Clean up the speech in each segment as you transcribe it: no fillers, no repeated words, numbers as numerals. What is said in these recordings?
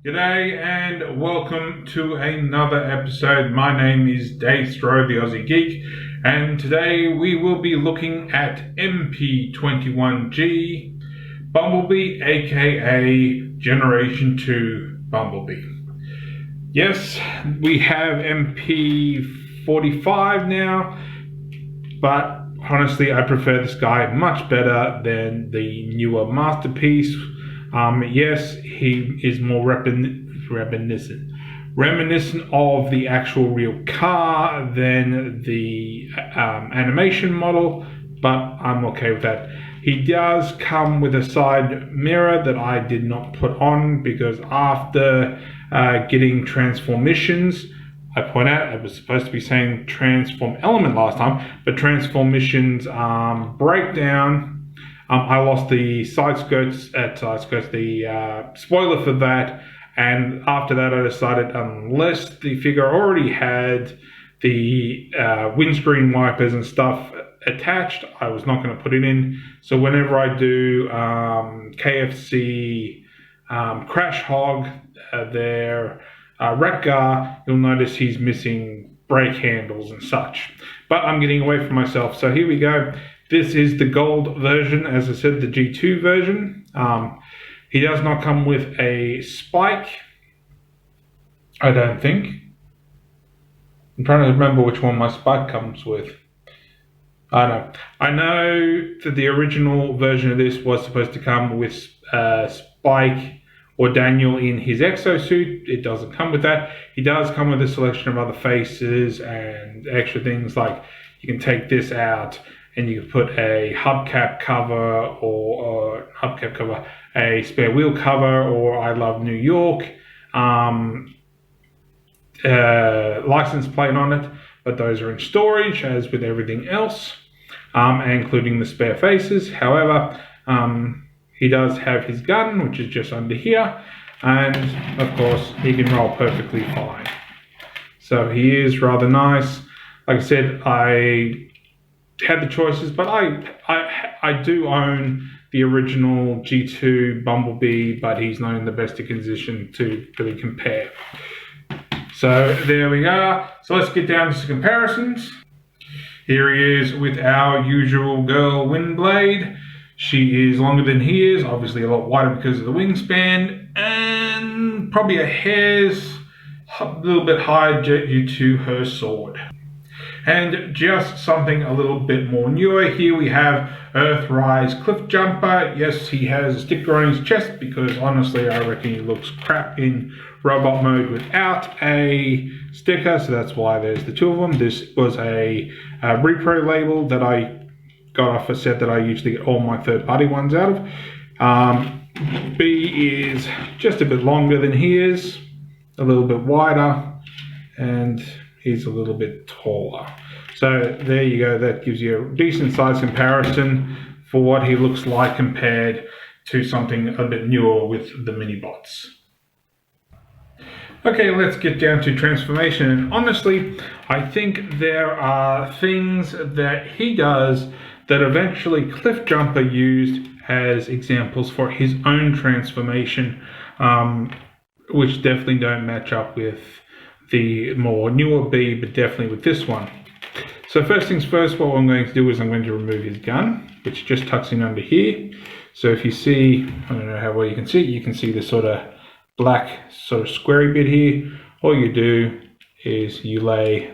G'day and welcome to another episode. My name is Daethstro, the Aussie Geek, and today we will be looking at MP21G Bumblebee, aka Generation 2 Bumblebee. Yes, we have MP45 now, but honestly I prefer this guy much better than the newer masterpiece. Yes, he is more reminiscent of the actual real car than the animation model, but I'm okay with that. He does come with a side mirror that I did not put on because after getting transformations, I point out I was supposed to be saying transform element last time, but transformations breakdown. I lost the the spoiler for that, and after that I decided unless the figure already had the windscreen wipers and stuff attached, I was not going to put it in. So whenever I do KFC Crash Hog, their Wreck-Gar, you'll notice he's missing brake handles and such. But I'm getting away from myself, so here we go. This is the gold version, as I said, the G2 version. He does not come with a spike, I don't think. I'm trying to remember which one my spike comes with. I know that the original version of this was supposed to come with Spike or Daniel in his exosuit. It doesn't come with that. He does come with a selection of other faces and extra things, like you can take this out and you can put a hubcap cover or a spare wheel cover, or I Love New York license plate on it, but those are in storage as with everything else, including the spare faces. However, he does have his gun, which is just under here, and of course he can roll perfectly fine. So he is rather nice. Like I said, I had the choices, but I do own the original G2 Bumblebee, but he's not in the best condition to really compare. So there we are. So let's get down to some comparisons. Here he is with our usual girl Windblade. She is longer than he is, obviously a lot wider because of the wingspan, and probably a little bit higher due to her sword. And just something a little bit more newer, here we have Earthrise Cliff Jumper. Yes, he has a sticker on his chest because honestly I reckon he looks crap in robot mode without a sticker, so that's why there's the two of them. This was a repro label that I got off a set that I usually get all my third-party ones out of. B is just a bit longer than he is, a little bit wider, and he's a little bit taller. So there you go, that gives you a decent size comparison for what he looks like compared to something a bit newer with the mini bots. Okay, let's get down to transformation, and honestly I think there are things that he does that eventually Cliff Jumper used as examples for his own transformation, which definitely don't match up with the more newer B, but definitely with this one. So first things first, what I'm going to do is I'm going to remove his gun, which just tucks in under here. So if you see, I don't know how well you can see this sort of black sort of squarey bit here. All you do is you lay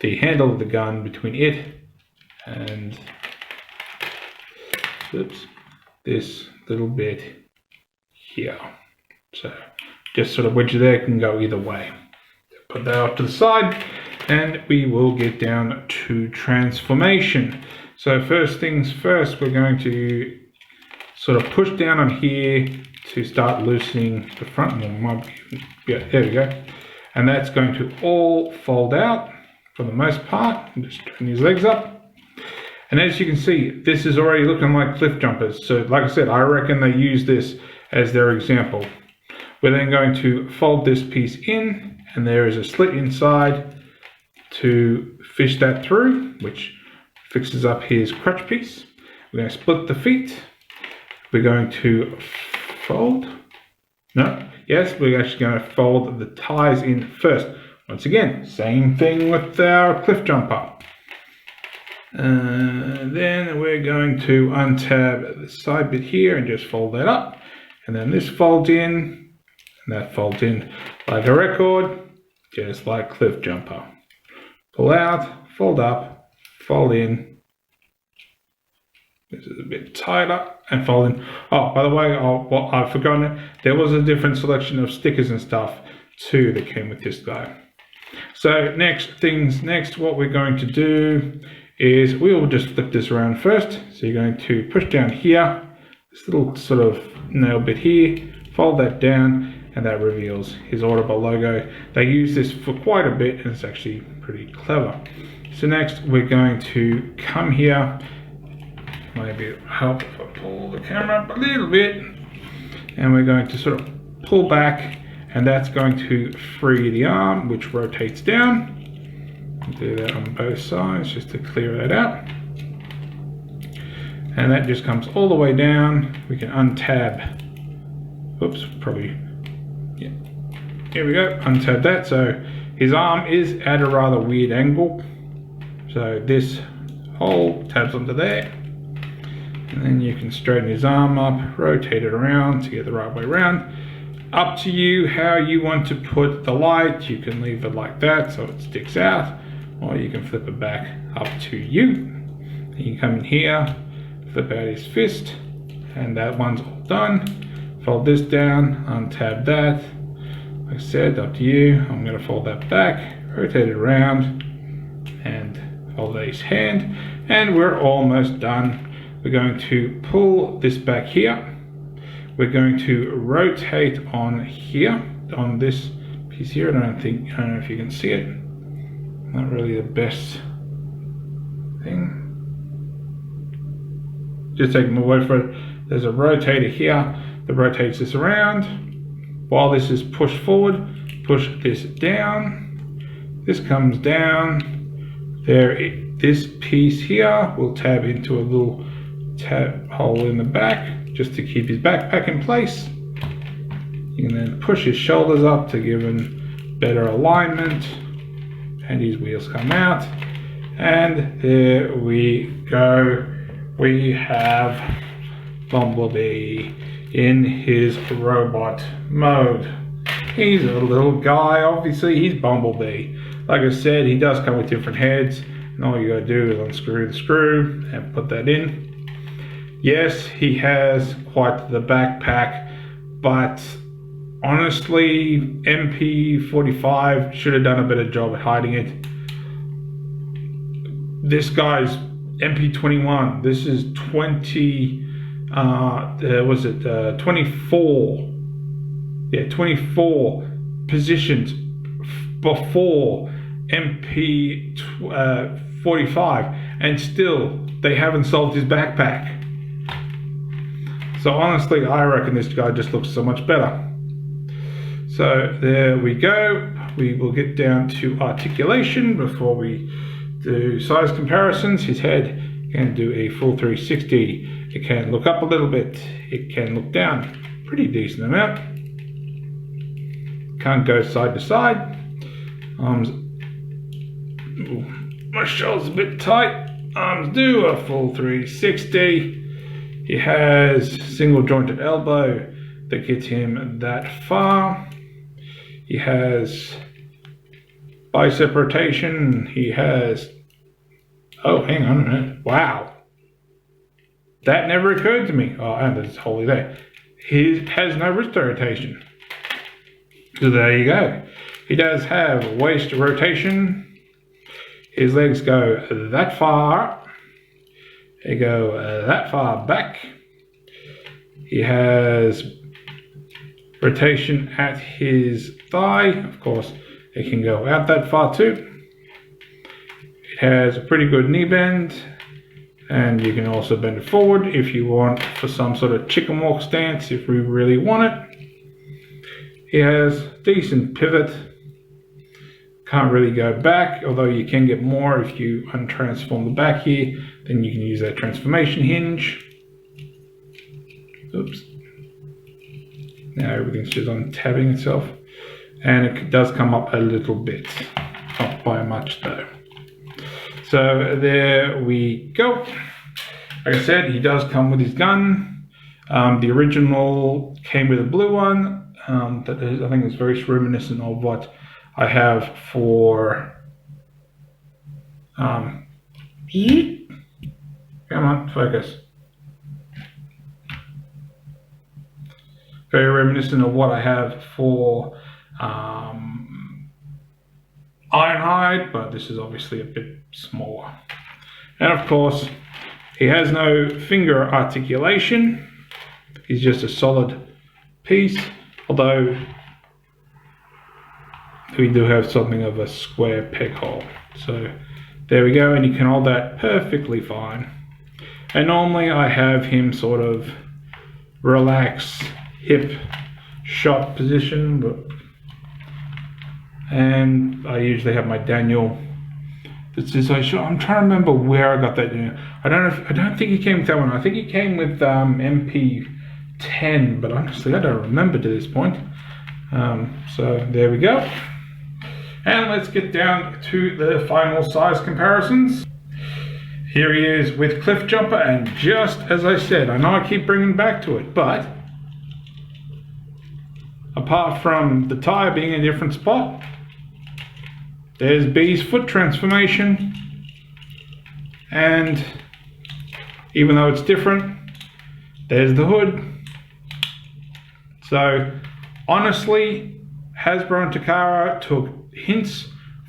the handle of the gun between it and this little bit here. So just sort of wedge it there, it can go either way. Put that off to the side, and we will get down to transformation. So first things first, we're going to sort of push down on here to start loosening the front. Yeah, there we go. And that's going to all fold out for the most part. Just turn his legs up. And as you can see, this is already looking like Cliff Jumpers. So like I said, I reckon they use this as their example. We're then going to fold this piece in, and there is a slit inside to fish that through, which fixes up his crutch piece. We're going to split the feet. We're going to fold No, yes, we're actually going to fold the ties in first. Once again, same thing with our cliff jumper. Then we're going to untab the side bit here and just fold that up. And then this folds in, and that folds in like a record, just like cliff jumper. Pull out, fold up, fold in. This is a bit tighter, and fold in. Oh, by the way, I've forgotten it. There was a different selection of stickers and stuff too that came with this guy. So next, what we're going to do is we will just flip this around first. So you're going to push down here, this little sort of nail bit here, fold that down, and that reveals his Audible logo. They use this for quite a bit, and it's actually pretty clever. So next, we're going to come here. Maybe it'll help if I pull the camera up a little bit. And we're going to sort of pull back, and that's going to free the arm, which rotates down. Do that on both sides just to clear that out. And that just comes all the way down. We can untab. Oops, probably. Yeah. Here we go. Untab that. So his arm is at a rather weird angle. So this hole tabs onto there. And then you can straighten his arm up, rotate it around to get the right way around. Up to you how you want to put the light. You can leave it like that so it sticks out, or you can flip it back, up to you. You can come in here, flip out his fist, and that one's all done. Fold this down, untab that. Like I said, up to you. I'm going to fold that back, rotate it around, and fold out his hand, and we're almost done. We're going to pull this back here. We're going to rotate on here, on this piece here. I don't know if you can see it. Not really the best thing. Just take my word for it. There's a rotator here that rotates this around. While this is pushed forward, push this down. This comes down. This piece here will tab into a little tab hole in the back just to keep his backpack in place. You can then push his shoulders up to give him better alignment, and his wheels come out, and there we go. We have Bumblebee in his robot mode. He's a little guy, obviously. He's Bumblebee. Like I said, he does come with different heads, and all you gotta do is unscrew the screw and put that in. Yes, he has quite the backpack, but honestly, MP45 should have done a better job at hiding it. This guy's MP21. This is 24. Yeah, 24 positions before MP45, and still they haven't solved his backpack. So honestly, I reckon this guy just looks so much better. So there we go. We will get down to articulation before we do size comparisons. His head can do a full 360. It can look up a little bit. It can look down. Pretty decent amount. Can't go side to side. Arms. Ooh, my shoulder's a bit tight. Arms do a full 360. He has single jointed elbow that gets him that far. He has bicep rotation. He has, oh, hang on a minute. Wow. That never occurred to me. Oh, and it's wholly there. He has no wrist rotation. So there you go. He does have waist rotation. His legs go that far. They go that far back. He has rotation at his thigh. Of course, it can go out that far too. It has a pretty good knee bend, and you can also bend it forward if you want for some sort of chicken walk stance if we really want it. He has decent pivot. Can't really go back, although you can get more if you untransform the back here. Then you can use that transformation hinge. Oops. Now everything's just untabbing itself. And it does come up a little bit. Not by much though. So there we go. Like I said, he does come with his gun. The original came with a blue one. That is, I think it's very reminiscent of what I have for... come on, focus. Very reminiscent of what I have for Ironhide, but this is obviously a bit smaller. And of course, he has no finger articulation. He's just a solid piece, although we do have something of a square peg hole. So there we go, and you can hold that perfectly fine. And normally I have him sort of relax hip shot position, and I usually have my Daniel. This is I'm trying to remember where I got that. I don't think he came with that one. I think he came with MP10, but honestly I don't remember to this point. So there we go. And let's get down to the final size comparisons. Here he is with Cliff Jumper, and just as I said, I know I keep bringing back to it, but apart from the tire being in a different spot, there's B's foot transformation, and even though it's different, there's the hood. So honestly, Hasbro and Takara took hints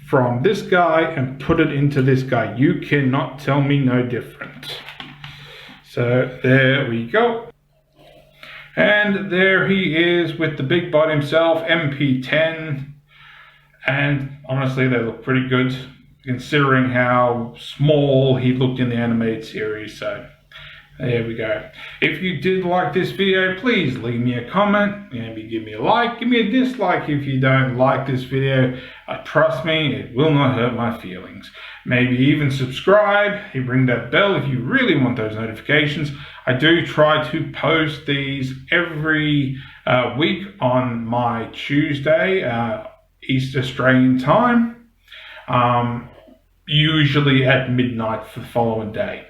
from this guy and put it into this guy. You cannot tell me no different. So there we go. And there he is with the big bot himself, MP10. And honestly, they look pretty good considering how small he looked in the animated series. So there we go. If you did like this video, please leave me a comment. Maybe give me a like. Give me a dislike if you don't like this video. Trust me, it will not hurt my feelings. Maybe even subscribe. You ring that bell if you really want those notifications. I do try to post these every week on my Tuesday, East Australian time, usually at midnight for the following day.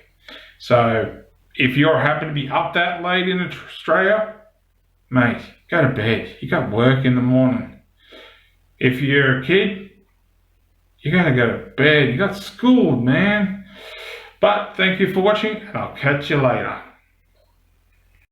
So if you happen to be up that late in Australia, mate, go to bed. You got work in the morning. If you're a kid, you gotta go to bed. You got school, man. But thank you for watching, and I'll catch you later.